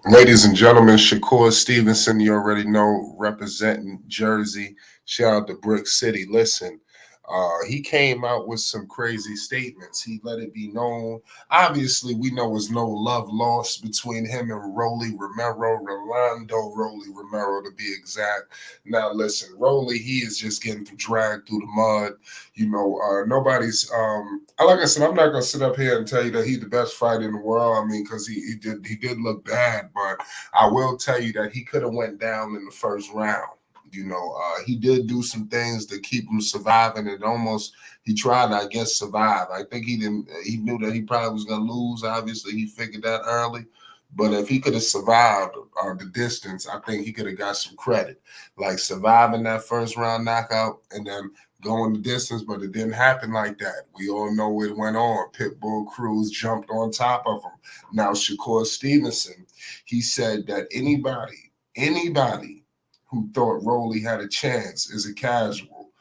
Ladies and gentlemen, Shakur Stevenson, you already know, representing Jersey. Shout out to Brick City. Listen, he came out with some crazy statements. He let it be known. Obviously, we know there's no love lost between him and Roelly Romero, Rolando Roelly Romero to be exact. Now, listen, Roelly, he is just getting dragged through the mud. Nobody's. Like I said, I'm not gonna sit up here and tell you that he's the best fighter in the world. I mean, because he did look bad, but I will tell you that he could have went down in the first round. He did do some things to keep him surviving, and almost he tried, I guess, survive. I think he didn't. He knew that he probably was gonna lose. Obviously, he figured that early. But if he could have survived the distance, I think he could have got some credit, like surviving that first round knockout and then going the distance. But it didn't happen like that. We all know what went on. Pitbull Cruz jumped on top of him. Now Shakur Stevenson, he said that anybody who thought Roelly had a chance is a casual.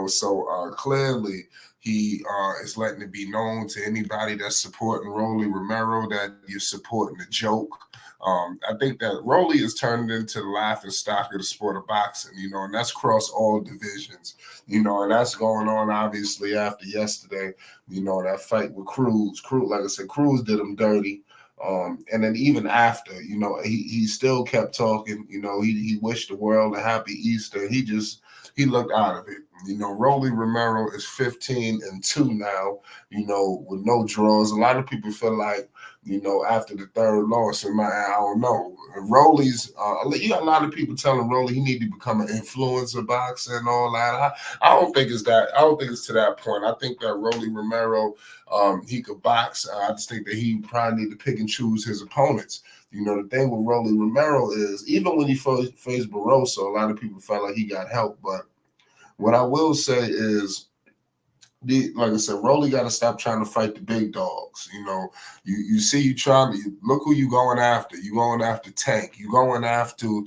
So clearly he is letting it be known to anybody that's supporting Roelly Romero that you're supporting a joke. I think that Roelly is turning into the laughing stock of the sport of boxing, and that's across all divisions, and that's going on obviously after yesterday, that fight with Cruz. Cruz, like I said, Cruz did him dirty. And then even after, he still kept talking. He wished the world a happy Easter. He looked out of it. Roelly Romero is 15-2 now. With no draws. A lot of people feel like, after the third loss, I don't know. Roelly's, you got a lot of people telling Roelly he need to become an influencer boxer and all that. I don't think it's that. I don't think it's to that point. I think that Roelly Romero, he could box. I just think that he probably need to pick and choose his opponents. The thing with Roelly Romero is even when he faced Barroso, a lot of people felt like he got help. But what I will say is, like I said, Roelly got to stop trying to fight the big dogs. You see, you trying to look who you going after. You going after Tank. You going after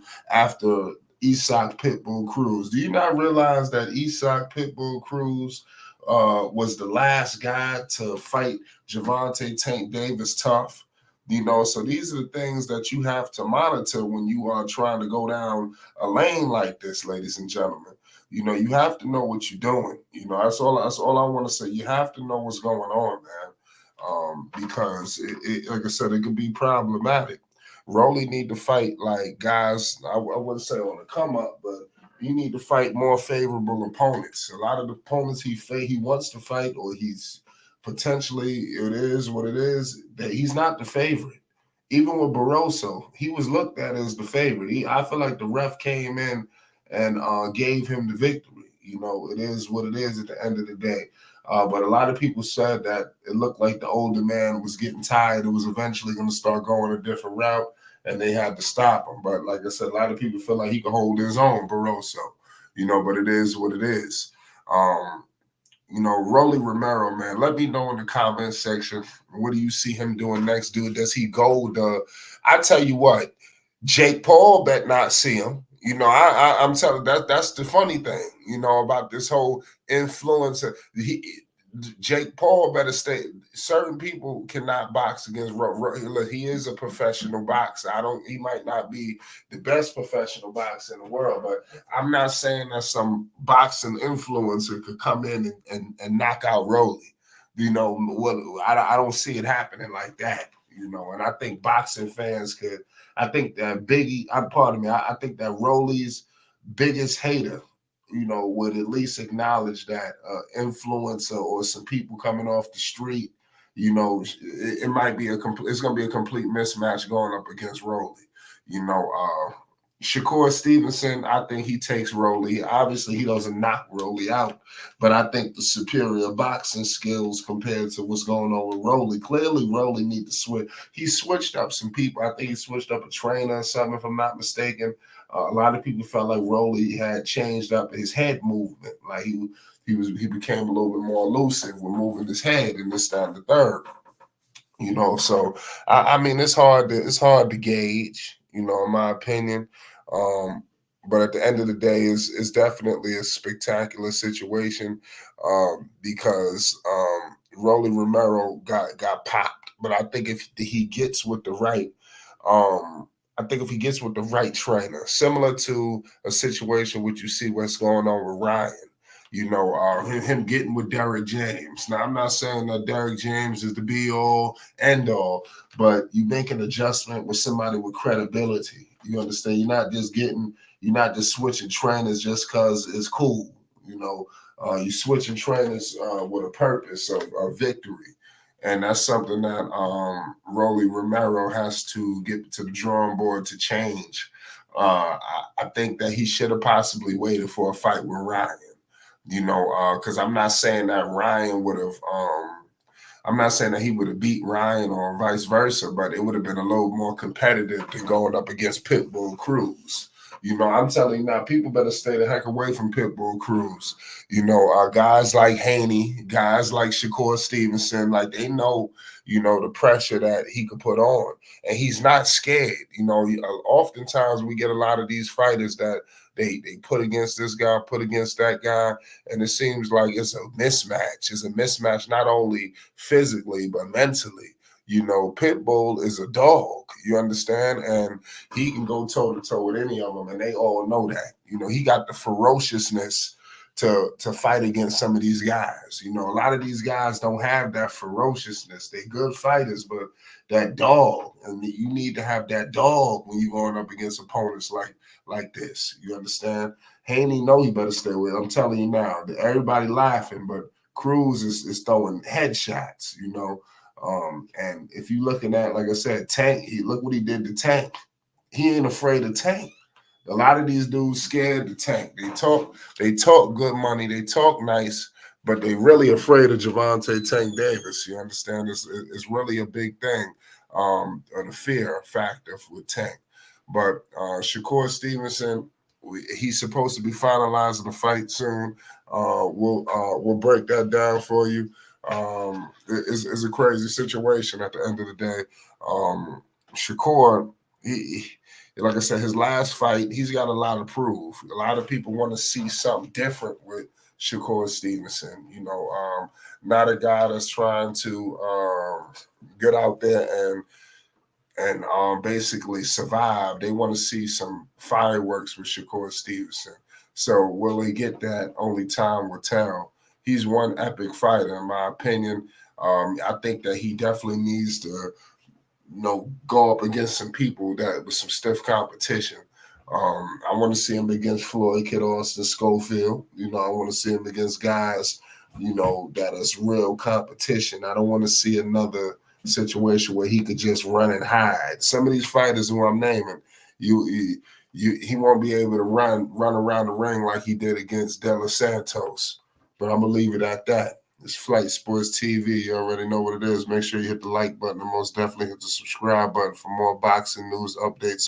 Isak Pitbull Cruz. Do you not realize that Isak Pitbull Cruz was the last guy to fight Javante Tank Davis tough? So these are the things that you have to monitor when you are trying to go down a lane like this, ladies and gentlemen. You have to know what you're doing. That's all I want to say. You have to know what's going on, man. Because like I said, it could be problematic. Roelly need to fight like guys, I wouldn't say on the come up, but you need to fight more favorable opponents. A lot of the opponents he wants to fight, or he's potentially, it is what it is, that he's not the favorite. Even with Barroso, he was looked at as the favorite. I feel like the ref came in and gave him the victory. It is what it is at the end of the day. But a lot of people said that it looked like the older man was getting tired. It was eventually going to start going a different route, and they had to stop him. But like I said, a lot of people feel like he could hold his own, Barroso. But it is what it is. Roelly Romero, man, let me know in the comment section. What do you see him doing next? Does he go I tell you what, Jake Paul bet not see him. I'm telling that's the funny thing, about this whole influencer. Jake Paul better stay. Certain people cannot box against. He is a professional boxer. He might not be the best professional boxer in the world, but I'm not saying that some boxing influencer could come in and knock out Roelly. I don't see it happening like that. And I think boxing fans could. I think that pardon me. I think that Roelly's biggest hater, would at least acknowledge that influencer or some people coming off the street, it might be it's going to be a complete mismatch going up against Roelly. Shakur Stevenson, I think he takes Roelly. Obviously, he doesn't knock Roelly out, but I think the superior boxing skills compared to what's going on with Roelly. Clearly, Roelly need to switch. He switched up some people. I think he switched up a trainer or something, if I'm not mistaken. A lot of people felt like Roelly had changed up his head movement. Like he became a little bit more elusive with moving his head in this time the third. So I mean it's hard to gauge, in my opinion. But at the end of the day, it's definitely a spectacular situation because Roelly Romero got popped. But I think if he gets with the right I think if he gets with the right trainer, similar to a situation which you see what's going on with Ryan, him getting with Derek James. Now, I'm not saying that Derek James is the be all, end all, but you make an adjustment with somebody with credibility. You understand? You're not just switching trainers just because it's cool. You switching trainers with a purpose of victory. And that's something that Roelly Romero has to get to the drawing board to change. I think that he should have possibly waited for a fight with Ryan, because I'm not saying that Ryan would have, I'm not saying that he would have beat Ryan or vice versa, but it would have been a little more competitive than going up against Pitbull Cruz. I'm telling you now, people better stay the heck away from Pitbull Cruz. Guys like Haney, guys like Shakur Stevenson, like they know, the pressure that he could put on. And he's not scared. Oftentimes we get a lot of these fighters that they put against this guy, put against that guy, and it seems like it's a mismatch. It's a mismatch not only physically, but mentally. Pitbull is a dog, you understand? And he can go toe-to-toe with any of them, and they all know that. He got the ferociousness to fight against some of these guys. A lot of these guys don't have that ferociousness. They're good fighters, but that dog, and you need to have that dog when you're going up against opponents like this. You understand? Haney know he better stay with. I'm telling you now, everybody laughing, but Cruz is throwing headshots, and if you're looking at, like I said, Tank, look what he did to Tank. He ain't afraid of Tank. A lot of these dudes scared to Tank. They talk good money, they talk nice, but they really afraid of Gervonta Tank Davis. You understand? It's really a big thing, the fear factor with Tank. But Shakur Stevenson, he's supposed to be finalizing the fight soon. We'll break that down for you. It's a crazy situation at the end of the day. Shakur, like I said, his last fight, he's got a lot to prove. A lot of people want to see something different with Shakur Stevenson. Not a guy that's trying to get out there and basically survive. They want to see some fireworks with Shakur Stevenson. So will they get that? Only time will tell. He's one epic fighter, in my opinion. I think that he definitely needs to, go up against some people that with some stiff competition. I want to see him against Floyd Kid Austin Schofield. I want to see him against guys, that is real competition. I don't want to see another situation where he could just run and hide. Some of these fighters who I'm naming, he won't be able to run around the ring like he did against De Los Santos. But I'm gonna leave it at that. It's Flight Sports TV. You already know what it is. Make sure you hit the like button and most definitely hit the subscribe button for more boxing news updates.